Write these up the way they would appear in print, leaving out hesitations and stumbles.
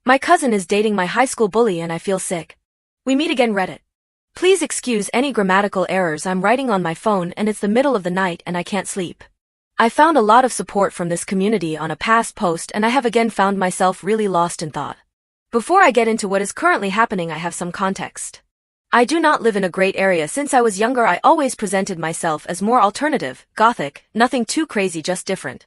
My cousin is dating my high school bully and I feel sick. We meet again Reddit. Please excuse any grammatical errors, I'm writing on my phone and it's the middle of the night and I can't sleep. I found a lot of support from this community on a past post and I have again found myself really lost in thought. Before I get into what is currently happening, I have some context. I do not live in a great area. Since I was younger I always presented myself as more alternative, gothic, nothing too crazy, just different.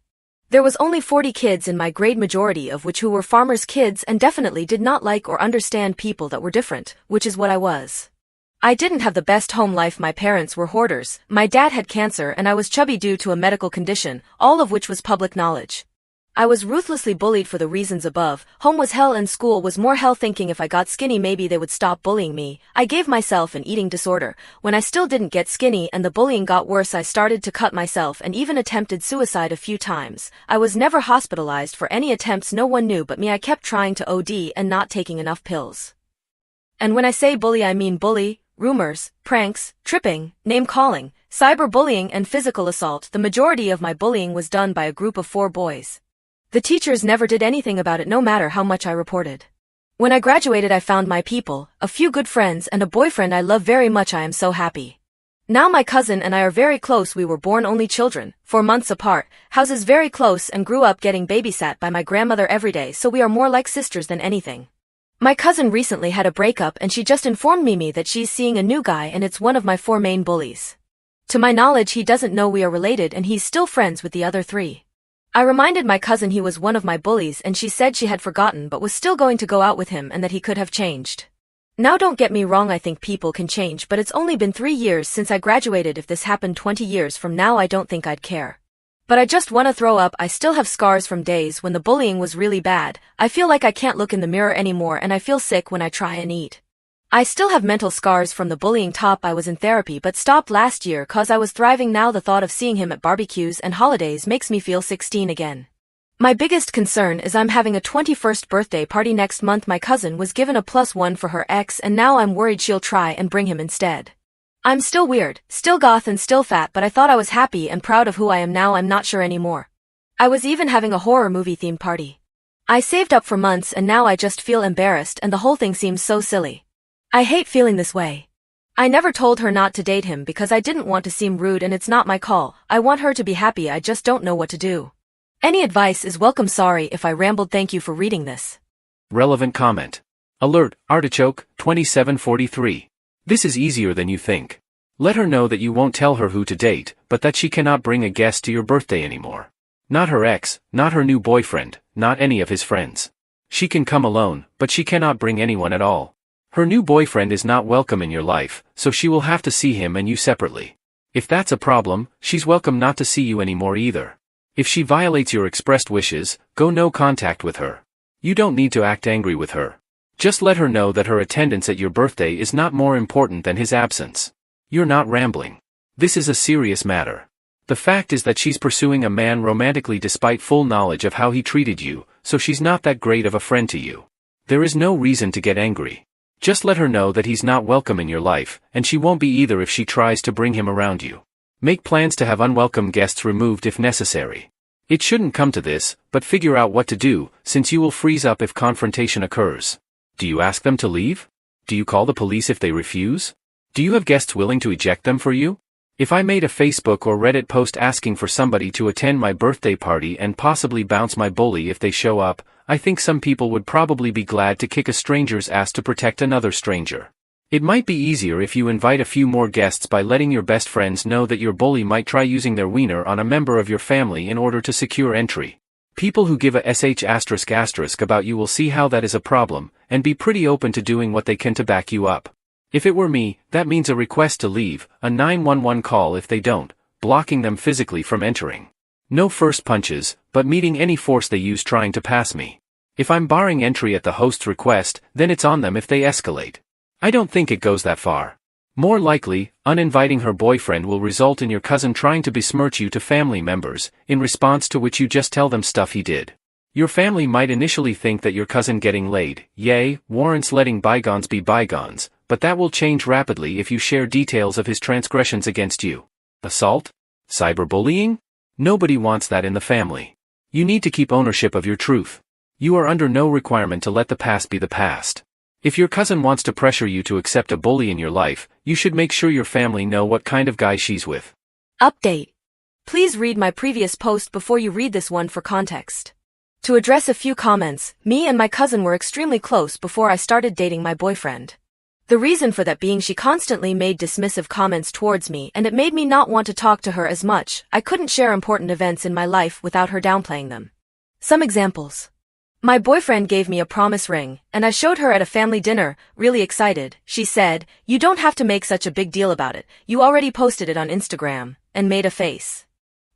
There was only 40 kids in my grade, majority of which who were farmers' kids and definitely did not like or understand people that were different, which is what I was. I didn't have the best home life. My parents were hoarders, my dad had cancer and I was chubby due to a medical condition, all of which was public knowledge. I was ruthlessly bullied for the reasons above. Home was hell and school was more hell, thinking if I got skinny maybe they would stop bullying me. I gave myself an eating disorder. When I still didn't get skinny and the bullying got worse, I started to cut myself and even attempted suicide a few times. I was never hospitalized for any attempts, no one knew but me. I kept trying to OD and not taking enough pills. And when I say bully I mean bully, rumors, pranks, tripping, name-calling, cyberbullying and physical assault. The majority of my bullying was done by a group of 4 boys. The teachers never did anything about it no matter how much I reported. When I graduated I found my people, a few good friends and a boyfriend I love very much. I am so happy. Now my cousin and I are very close. We were born only children, 4 months apart, houses very close, and grew up getting babysat by my grandmother every day, so we are more like sisters than anything. My cousin recently had a breakup and she just informed me that she's seeing a new guy and it's one of my 4 main bullies. To my knowledge he doesn't know we are related and he's still friends with the other 3. I reminded my cousin he was one of my bullies and she said she had forgotten but was still going to go out with him and that he could have changed. Now don't get me wrong, I think people can change, but it's only been 3 years since I graduated. If this happened 20 years from now I don't think I'd care. But I just wanna throw up. I still have scars from days when the bullying was really bad. I feel like I can't look in the mirror anymore and I feel sick when I try and eat. I still have mental scars from the bullying. I was in therapy but stopped last year cause I was thriving. Now the thought of seeing him at barbecues and holidays makes me feel 16 again. My biggest concern is I'm having a 21st birthday party next month. My cousin was given a +1 for her ex and now I'm worried she'll try and bring him instead. I'm still weird, still goth and still fat, but I thought I was happy and proud of who I am. Now I'm not sure anymore. I was even having a horror movie themed party. I saved up for months and now I just feel embarrassed and the whole thing seems so silly. I hate feeling this way. I never told her not to date him because I didn't want to seem rude and it's not my call. I want her to be happy, I just don't know what to do. Any advice is welcome. Sorry if I rambled. Thank you for reading this. Relevant comment. Alert, Artichoke, 2743. This is easier than you think. Let her know that you won't tell her who to date, but that she cannot bring a guest to your birthday anymore. Not her ex, not her new boyfriend, not any of his friends. She can come alone, but she cannot bring anyone at all. Her new boyfriend is not welcome in your life, so she will have to see him and you separately. If that's a problem, she's welcome not to see you anymore either. If she violates your expressed wishes, go no contact with her. You don't need to act angry with her. Just let her know that her attendance at your birthday is not more important than his absence. You're not rambling. This is a serious matter. The fact is that she's pursuing a man romantically despite full knowledge of how he treated you, so she's not that great of a friend to you. There is no reason to get angry. Just let her know that he's not welcome in your life, and she won't be either if she tries to bring him around you. Make plans to have unwelcome guests removed if necessary. It shouldn't come to this, but figure out what to do, since you will freeze up if confrontation occurs. Do you ask them to leave? Do you call the police if they refuse? Do you have guests willing to eject them for you? If I made a Facebook or Reddit post asking for somebody to attend my birthday party and possibly bounce my bully if they show up, I think some people would probably be glad to kick a stranger's ass to protect another stranger. It might be easier if you invite a few more guests by letting your best friends know that your bully might try using their wiener on a member of your family in order to secure entry. People who give a sh** about you will see how that is a problem, and be pretty open to doing what they can to back you up. If it were me, that means a request to leave, a 911 call if they don't, blocking them physically from entering. No first punches, but meeting any force they use trying to pass me. If I'm barring entry at the host's request, then it's on them if they escalate. I don't think it goes that far. More likely, uninviting her boyfriend will result in your cousin trying to besmirch you to family members, in response to which you just tell them stuff he did. Your family might initially think that your cousin getting laid, yay, warrants letting bygones be bygones, but that will change rapidly if you share details of his transgressions against you. Assault? Cyberbullying? Nobody wants that in the family. You need to keep ownership of your truth. You are under no requirement to let the past be the past. If your cousin wants to pressure you to accept a bully in your life, you should make sure your family know what kind of guy she's with. Update. Please read my previous post before you read this one for context. To address a few comments, me and my cousin were extremely close before I started dating my boyfriend. The reason for that being she constantly made dismissive comments towards me and it made me not want to talk to her as much. I couldn't share important events in my life without her downplaying them. Some examples. My boyfriend gave me a promise ring, and I showed her at a family dinner, really excited. She said, "You don't have to make such a big deal about it, you already posted it on Instagram," and made a face.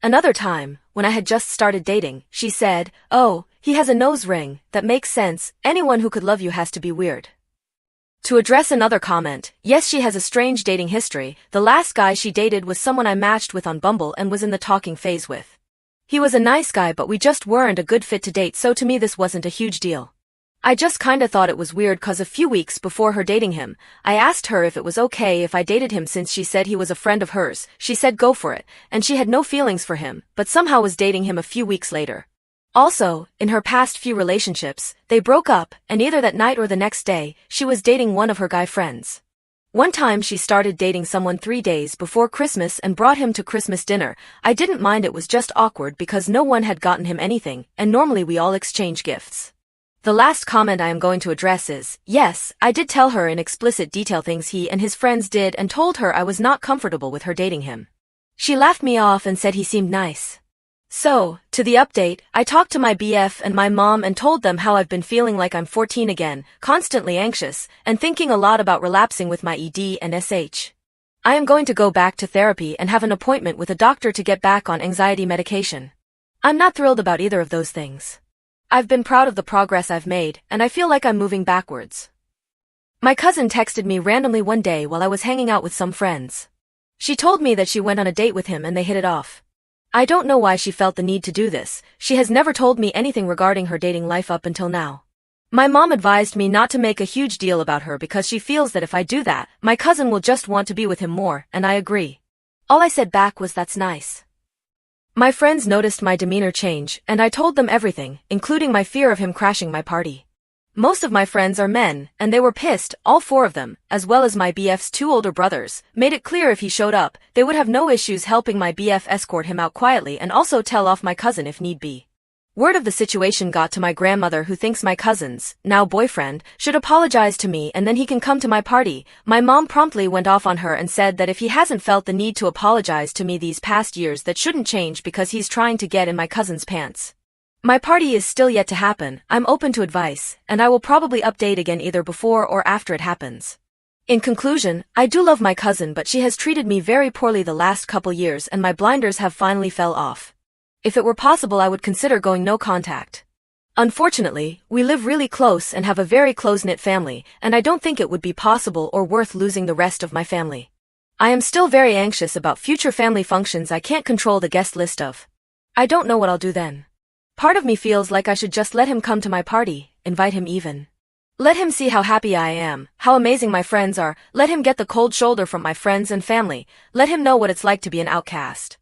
Another time, when I had just started dating, she said, "Oh, he has a nose ring, that makes sense, anyone who could love you has to be weird." To address another comment, yes, she has a strange dating history. The last guy she dated was someone I matched with on Bumble and was in the talking phase with. He was a nice guy but we just weren't a good fit to date, so to me this wasn't a huge deal. I just kinda thought it was weird cause a few weeks before her dating him, I asked her if it was okay if I dated him since she said he was a friend of hers. She said go for it, and she had no feelings for him, but somehow was dating him a few weeks later. Also, in her past few relationships, they broke up, and either that night or the next day, she was dating one of her guy friends. One time she started dating someone 3 days before Christmas and brought him to Christmas dinner. I didn't mind, it was just awkward because no one had gotten him anything, and normally we all exchange gifts. The last comment I am going to address is, yes, I did tell her in explicit detail things he and his friends did and told her I was not comfortable with her dating him. She laughed me off and said he seemed nice. So, to the update, I talked to my BF and my mom and told them how I've been feeling like I'm 14 again, constantly anxious, and thinking a lot about relapsing with my ED and SH. I am going to go back to therapy and have an appointment with a doctor to get back on anxiety medication. I'm not thrilled about either of those things. I've been proud of the progress I've made, and I feel like I'm moving backwards. My cousin texted me randomly one day while I was hanging out with some friends. She told me that she went on a date with him and they hit it off. I don't know why she felt the need to do this. She has never told me anything regarding her dating life up until now. My mom advised me not to make a huge deal about her because she feels that if I do that, my cousin will just want to be with him more, and I agree. All I said back was that's nice. My friends noticed my demeanor change, and I told them everything, including my fear of him crashing my party. Most of my friends are men, and they were pissed, all 4 of them, as well as my BF's 2 older brothers, made it clear if he showed up, they would have no issues helping my BF escort him out quietly and also tell off my cousin if need be. Word of the situation got to my grandmother who thinks my cousin's, now boyfriend, should apologize to me and then he can come to my party. My mom promptly went off on her and said that if he hasn't felt the need to apologize to me these past years that shouldn't change because he's trying to get in my cousin's pants. My party is still yet to happen. I'm open to advice, and I will probably update again either before or after it happens. In conclusion, I do love my cousin but she has treated me very poorly the last couple years and my blinders have finally fell off. If it were possible I would consider going no contact. Unfortunately, we live really close and have a very close-knit family, and I don't think it would be possible or worth losing the rest of my family. I am still very anxious about future family functions I can't control the guest list of. I don't know what I'll do then. Part of me feels like I should just let him come to my party, invite him even. Let him see how happy I am, how amazing my friends are, let him get the cold shoulder from my friends and family, let him know what it's like to be an outcast.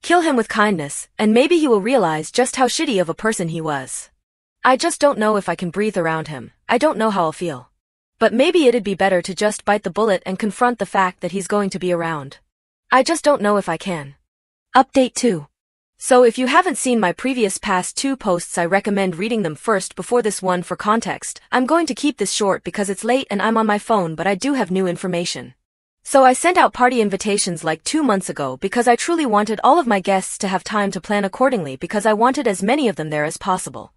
Kill him with kindness, and maybe he will realize just how shitty of a person he was. I just don't know if I can breathe around him, I don't know how I'll feel. But maybe it'd be better to just bite the bullet and confront the fact that he's going to be around. I just don't know if I can. Update 2. So if you haven't seen my previous past 2 posts I recommend reading them first before this one for context. I'm going to keep this short because it's late and I'm on my phone but I do have new information. So I sent out party invitations like 2 months ago because I truly wanted all of my guests to have time to plan accordingly because I wanted as many of them there as possible.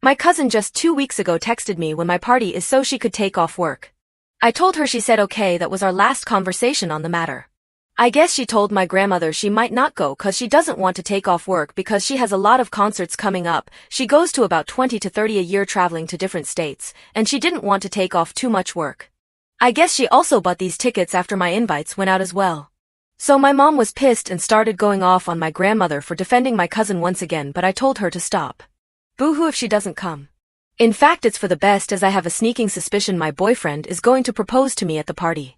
My cousin just 2 weeks ago texted me when my party is so she could take off work. I told her, she said okay. That was our last conversation on the matter. I guess she told my grandmother she might not go cause she doesn't want to take off work because she has a lot of concerts coming up. She goes to about 20 to 30 a year traveling to different states, and she didn't want to take off too much work. I guess she also bought these tickets after my invites went out as well. So my mom was pissed and started going off on my grandmother for defending my cousin once again, but I told her to stop. Boo-hoo if she doesn't come. In fact, it's for the best as I have a sneaking suspicion my boyfriend is going to propose to me at the party.